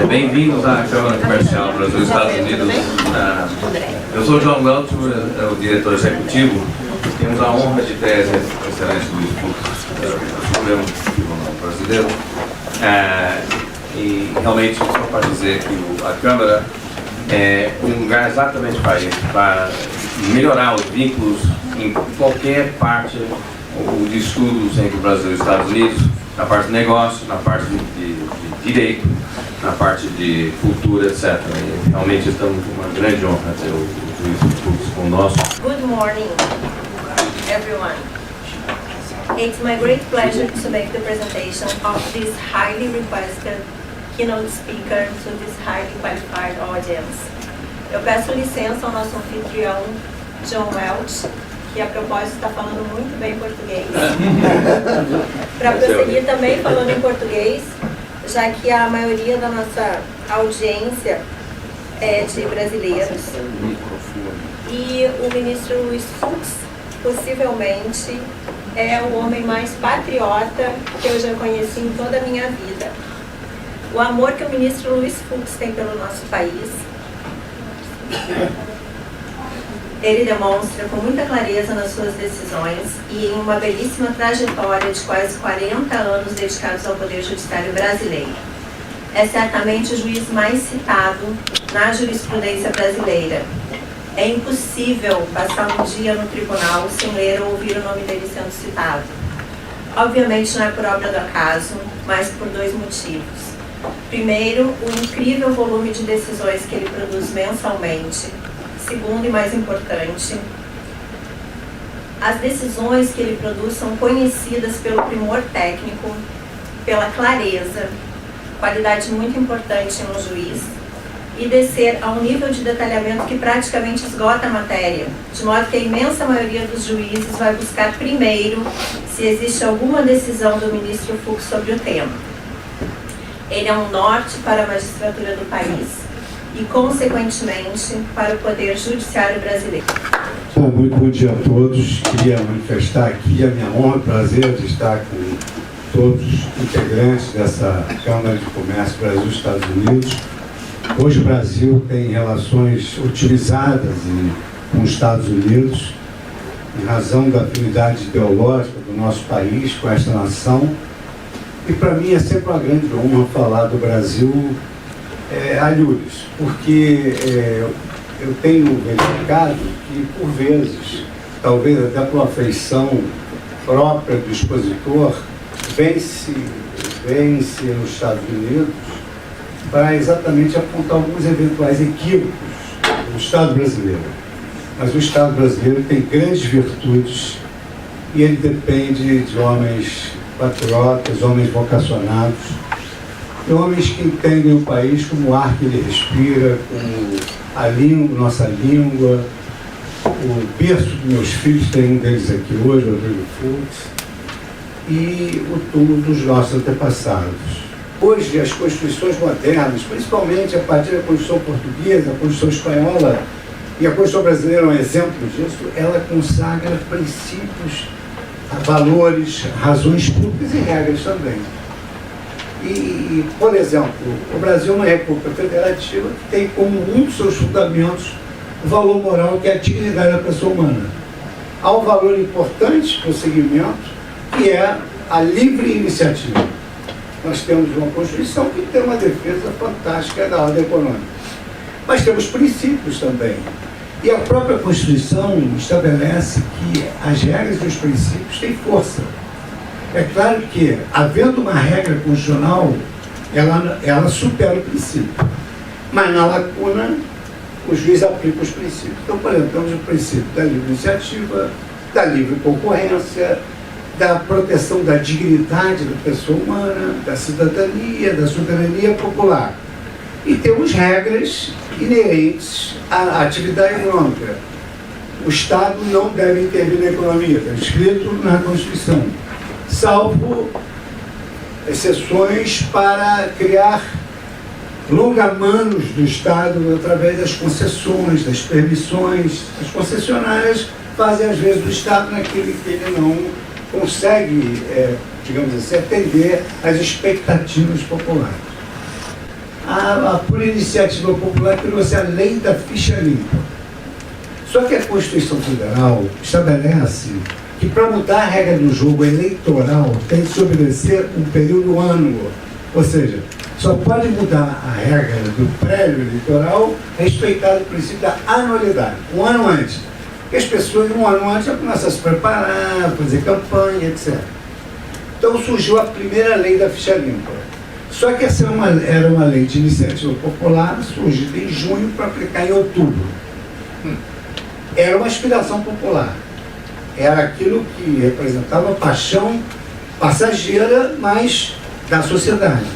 Bem-vindos à Câmara Comercial Brasil-Estados Unidos. Eu sou o John Welch, o diretor executivo. Temos a honra de ter o excelente Luiz Fux, Supremo Tribunal Brasileiro. E realmente, só para dizer que a Câmara é um lugar exatamente para melhorar os vínculos em qualquer parte de estudos entre o Brasil e os Estados Unidos, na parte de negócio, na parte de direito, na parte de cultura, etc. E realmente estamos com uma grande honra ter o Luiz Fux conosco. Good morning, everyone. It's my great pleasure to make the presentation of this highly requested keynote speaker to this highly qualified audience. Eu peço licença ao nosso anfitrião, John Welch, que a propósito está falando muito bem português, para prosseguir também falando em português, já que a maioria da nossa audiência é de brasileiros. E o ministro Luiz Fux, possivelmente, é o homem mais patriota que eu já conheci em toda a minha vida. O amor que o ministro Luiz Fux tem pelo nosso país, ele demonstra com muita clareza nas suas decisões e em uma belíssima trajetória de quase 40 anos dedicados ao Poder Judiciário brasileiro. É certamente o juiz mais citado na jurisprudência brasileira. É impossível passar um dia no tribunal sem ler ou ouvir o nome dele sendo citado. Obviamente não é por obra do acaso, mas por dois motivos. Primeiro, o incrível volume de decisões que ele produz mensalmente. Segundo e mais importante, as decisões que ele produz são conhecidas pelo primor técnico, pela clareza, qualidade muito importante em um juiz, e descer a um nível de detalhamento que praticamente esgota a matéria, de modo que a imensa maioria dos juízes vai buscar primeiro se existe alguma decisão do ministro Fux sobre o tema. Ele é um norte para a magistratura do país e, consequentemente, para o Poder Judiciário brasileiro. Bom, muito bom dia a todos. Queria manifestar aqui a minha honra e prazer de estar com todos os integrantes dessa Câmara de Comércio Brasil-Estados Unidos. Hoje o Brasil tem relações otimizadas com os Estados Unidos, em razão da afinidade ideológica do nosso país com esta nação. E para mim é sempre uma grande honra falar do Brasil a Lures, porque eu tenho verificado que, por vezes, talvez até por afeição própria do expositor, vence nos Estados Unidos para exatamente apontar alguns eventuais equívocos do Estado brasileiro. Mas o Estado brasileiro tem grandes virtudes e ele depende de homens patriotas, homens vocacionados, e homens que entendem o país como o ar que ele respira, como a língua, nossa língua, o berço dos meus filhos, tem um deles aqui hoje, o Rodrigo Fux, e o túmulo dos nossos antepassados. Hoje, as constituições modernas, principalmente a partir da Constituição Portuguesa, a Constituição Espanhola, e a Constituição Brasileira é um exemplo disso, ela consagra princípios, valores, razões públicas e regras também. E, por exemplo, o Brasil é uma república federativa que tem como um dos seus fundamentos o valor moral, que é a dignidade da pessoa humana. Há um valor importante para o segmento, que é a livre iniciativa. Nós temos uma Constituição que tem uma defesa fantástica da ordem econômica. Mas temos princípios também. E a própria Constituição estabelece que as regras e os princípios têm força. É claro que, havendo uma regra constitucional, ela supera o princípio. Mas na lacuna, o juiz aplica os princípios. Então, por exemplo, temos o princípio da livre iniciativa, da livre concorrência, da proteção da dignidade da pessoa humana, da cidadania, da soberania popular. E temos regras inerentes à atividade econômica. O Estado não deve intervir na economia, está escrito na Constituição, salvo exceções para criar longamanos do Estado através das concessões, das permissões. As concessionárias fazem, às vezes, do Estado naquilo que ele não consegue, digamos assim, atender às expectativas populares. por iniciativa popular, criou-se a lei da ficha limpa. Só que a Constituição Federal estabelece que para mudar a regra do jogo eleitoral tem que se obedecer um período anuo. Ou seja, só pode mudar a regra do prévio eleitoral respeitado o princípio da anualidade, um ano antes. Porque as pessoas, um ano antes, já começam a se preparar, fazer campanha, etc. Então surgiu a primeira lei da ficha limpa. Só que essa era uma lei de iniciativa popular, surgida em junho para aplicar em outubro. Era uma aspiração popular. Era aquilo que representava a paixão passageira, mas da sociedade.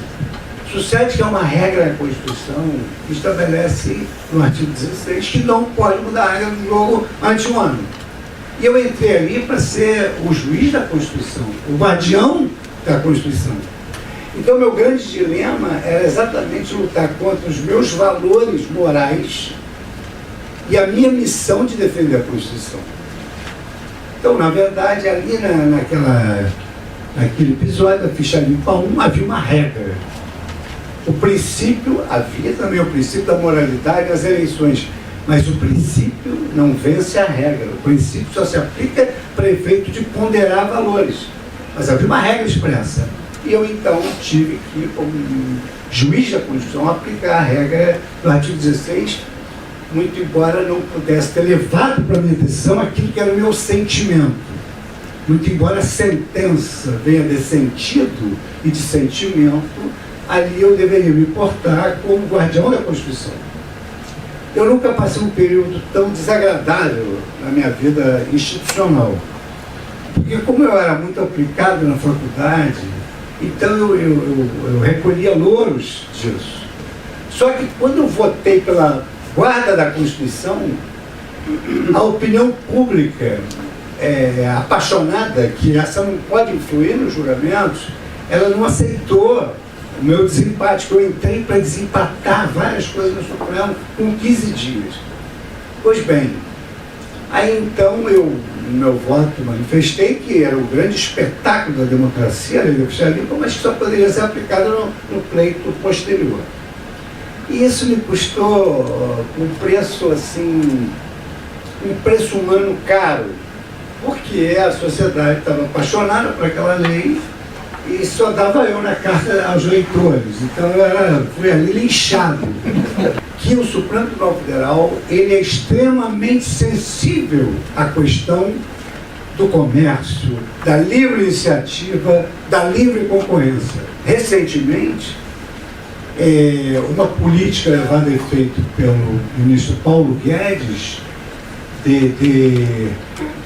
Sucede que é uma regra da Constituição que estabelece, no artigo 16, que não pode mudar a regra do jogo antes de um ano. E eu entrei ali para ser o juiz da Constituição, o guardião da Constituição. Então, meu grande dilema era exatamente lutar contra os meus valores morais e a minha missão de defender a Constituição. Então, na verdade, ali naquele episódio da ficha limpa 1, havia uma regra. O princípio, havia também o princípio da moralidade nas eleições, mas o princípio não vence a regra. O princípio só se aplica para efeito de ponderar valores. Mas havia uma regra expressa. E eu, então, tive que, como juiz da Constituição, aplicar a regra do artigo 16, muito embora não pudesse ter levado para a minha decisão aquilo que era o meu sentimento. Muito embora a sentença venha de sentido e de sentimento, ali eu deveria me portar como guardião da Constituição. Eu nunca passei um período tão desagradável na minha vida institucional. Porque como eu era muito aplicado na faculdade, então eu recolhia louros disso. Só que quando eu votei pela guarda da Constituição, a opinião pública apaixonada, que essa não pode influir nos julgamentos, ela não aceitou o meu desempate, que eu entrei para desempatar várias coisas no Supremo com 15 dias. Pois bem, aí então eu, no meu voto, manifestei que era o grande espetáculo da democracia, a lei da ficha limpa, mas que só poderia ser aplicada no pleito posterior. E isso me custou um preço, assim, um preço humano caro, porque a sociedade estava apaixonada por aquela lei e só dava eu na carta aos leitores. Então eu fui ali linchado. Que o Supremo Tribunal Federal, ele é extremamente sensível à questão do comércio, da livre iniciativa, da livre concorrência. Recentemente, uma política levada a efeito pelo ministro Paulo Guedes de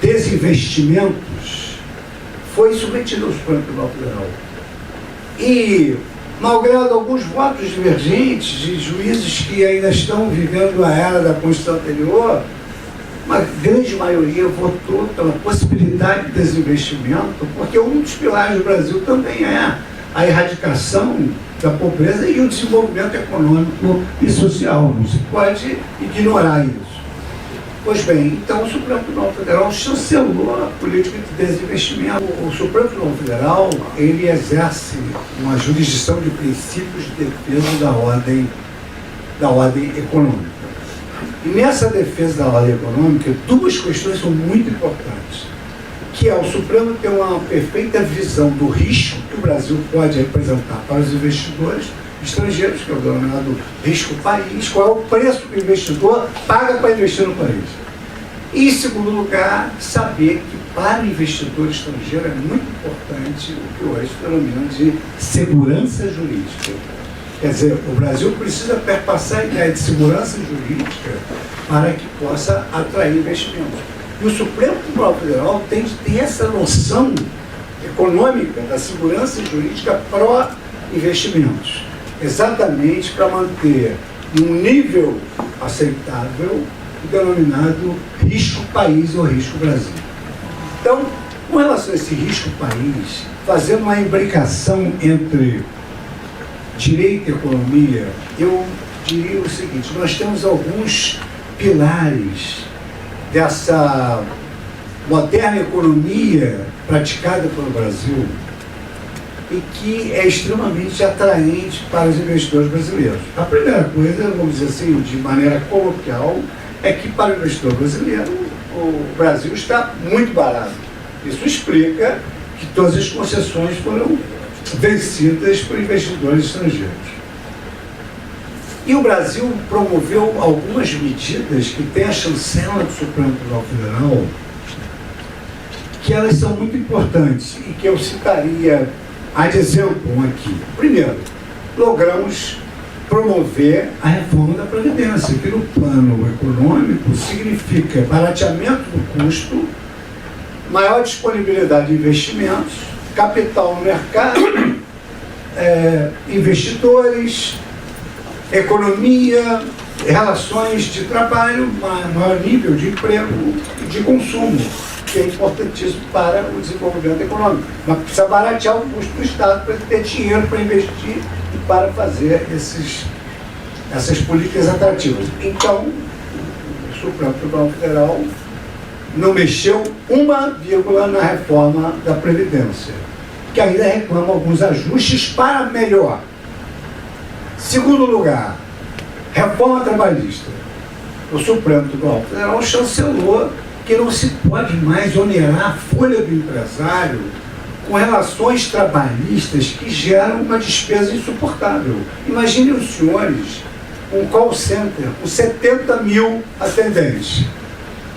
desinvestimentos foi submetida ao Supremo Tribunal Federal. E, malgrado alguns votos divergentes de juízes que ainda estão vivendo a era da Constituição anterior, uma grande maioria votou pela possibilidade de desinvestimento, porque um dos pilares do Brasil também é a erradicação da pobreza e o desenvolvimento econômico e social. Não se pode ignorar isso. Pois bem, então o Supremo Tribunal Federal chancelou a política de desinvestimento. O Supremo Tribunal Federal, ele exerce uma jurisdição de princípios de defesa da ordem econômica. E nessa defesa da ordem econômica, duas questões são muito importantes, que é o Supremo ter uma perfeita visão do risco que o Brasil pode representar para os investidores estrangeiros, que é o denominado risco país, qual é o preço que o investidor paga para investir no país. E, em segundo lugar, saber que para o investidor estrangeiro é muito importante o que hoje denominamos de segurança jurídica. Quer dizer, o Brasil precisa perpassar a ideia de segurança jurídica para que possa atrair investimentos. E o Supremo Tribunal Federal tem de ter essa noção econômica da segurança jurídica pró-investimentos, exatamente para manter um nível aceitável o denominado risco país ou risco Brasil. Então, com relação a esse risco país, fazendo uma imbricação entre direito e economia, eu diria o seguinte: nós temos alguns pilares dessa moderna economia praticada pelo Brasil e que é extremamente atraente para os investidores brasileiros. A primeira coisa, vamos dizer assim, de maneira coloquial, é que para o investidor brasileiro o Brasil está muito barato. Isso explica que todas as concessões foram vencidas por investidores estrangeiros. E o Brasil promoveu algumas medidas que tem a chancela do Supremo Tribunal Federal, que elas são muito importantes e que eu citaria a de exemplo aqui. Primeiro, logramos promover a reforma da Previdência, que no plano econômico significa barateamento do custo, maior disponibilidade de investimentos, capital no mercado, investidores, economia, relações de trabalho, maior nível de emprego e de consumo, que é importantíssimo para o desenvolvimento econômico. Mas precisa baratear o custo do Estado para ter dinheiro para investir e para fazer essas políticas atrativas. Então, o Supremo Tribunal Federal não mexeu uma vírgula na reforma da Previdência, que ainda reclama alguns ajustes para melhor. Segundo lugar, reforma trabalhista. O Supremo Tribunal Federal chancelou que não se pode mais onerar a folha do empresário com relações trabalhistas que geram uma despesa insuportável. Imaginem os senhores um call center com 70 mil atendentes.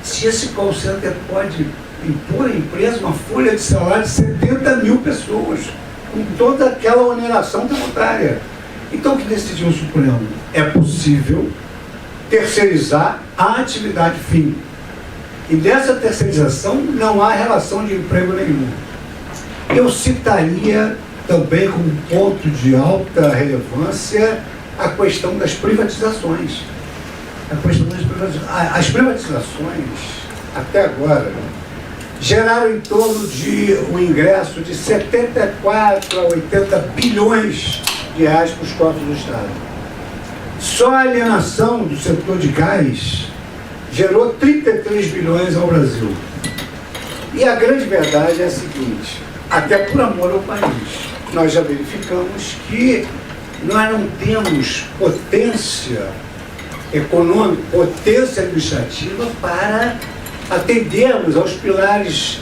Se esse call center pode impor à empresa uma folha de salário de 70 mil pessoas, com toda aquela oneração tributária. Então, o que decidiu o Supremo? É possível terceirizar a atividade fim. E nessa terceirização não há relação de emprego nenhum. Eu citaria também como ponto de alta relevância a questão das privatizações. As privatizações, até agora, geraram em torno de um ingresso de 74 a 80 bilhões de reais para os cofres do Estado. Só a alienação do setor de gás gerou 33 bilhões ao Brasil. E a grande verdade é a seguinte, até por amor ao país, nós já verificamos que nós não temos potência econômica, potência administrativa para atendermos aos pilares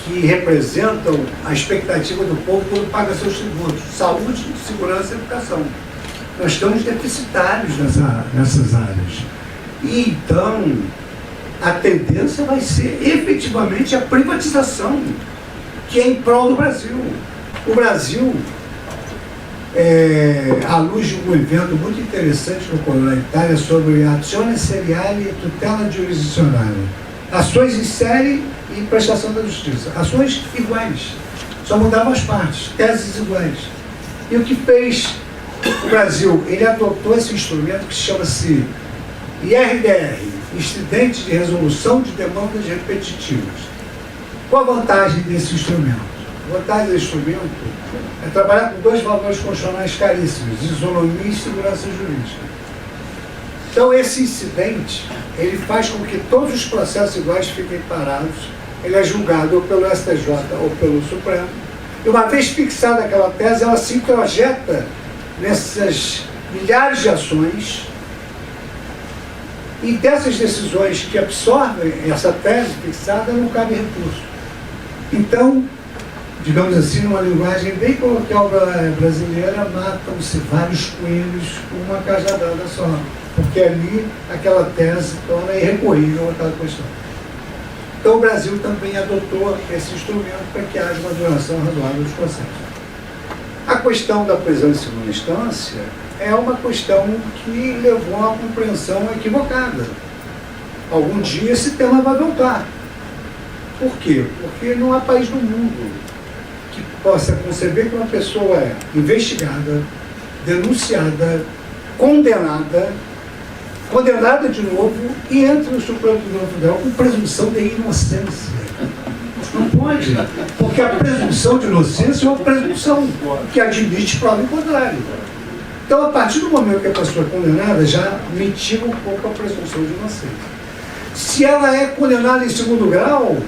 que representam a expectativa do povo quando paga seus tributos: saúde, segurança e educação. Nós estamos deficitários nessas áreas. E então, a tendência vai ser efetivamente a privatização, que é em prol do Brasil. O Brasil, à luz de um evento muito interessante que ocorreu na Itália sobre azione seriale e tutela jurisdicionale, ações em série e prestação da justiça, ações iguais, só mudavam as partes, teses iguais. E o que fez o Brasil? Ele adotou esse instrumento que chama-se IRDR, Incidente de Resolução de Demandas Repetitivas. Qual a vantagem desse instrumento? A vantagem desse instrumento é trabalhar com dois valores constitucionais caríssimos: isonomia e segurança jurídica. Então, esse incidente, ele faz com que todos os processos iguais fiquem parados. Ele é julgado ou pelo STJ ou pelo Supremo. E uma vez fixada aquela tese, ela se introjeta nessas milhares de ações. E dessas decisões que absorvem essa tese fixada, não cabe recurso. Então, digamos assim, numa linguagem bem coloquial brasileira, matam-se vários coelhos com uma cajadada só, porque ali aquela tese torna irrecorrível aquela questão. Então o Brasil também adotou esse instrumento para que haja uma duração razoável dos processos. A questão da prisão em segunda instância é uma questão que levou a uma compreensão equivocada. Algum dia esse tema vai voltar. Por quê? Porque não há país no mundo que possa conceber que uma pessoa é investigada, denunciada, condenada de novo e entra no Supremo Tribunal Federal com presunção de inocência. Não pode, porque a presunção de inocência é uma presunção que admite prova em contrário. Então, a partir do momento que a pessoa é condenada, já mitiga um pouco a presunção de inocência. Se ela é condenada em segundo grau,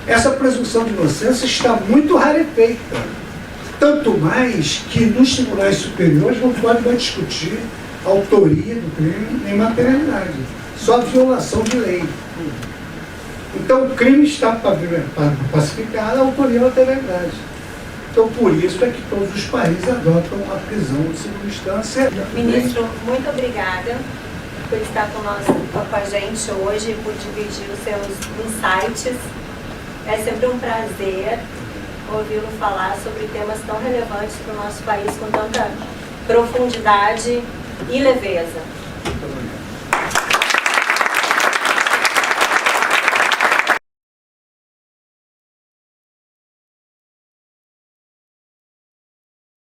essa presunção de inocência está muito rarefeita. Tanto mais que nos tribunais superiores não pode mais discutir autoria do crime nem materialidade, só violação de lei. Então o crime está pacificado, a autoria e a materialidade. Então por isso é que todos os países adotam a prisão de segunda instância. Ministro, muito obrigada por estar com a gente hoje, por dividir os seus insights. É sempre um prazer ouvi-lo falar sobre temas tão relevantes para o nosso país com tanta profundidade e leveza.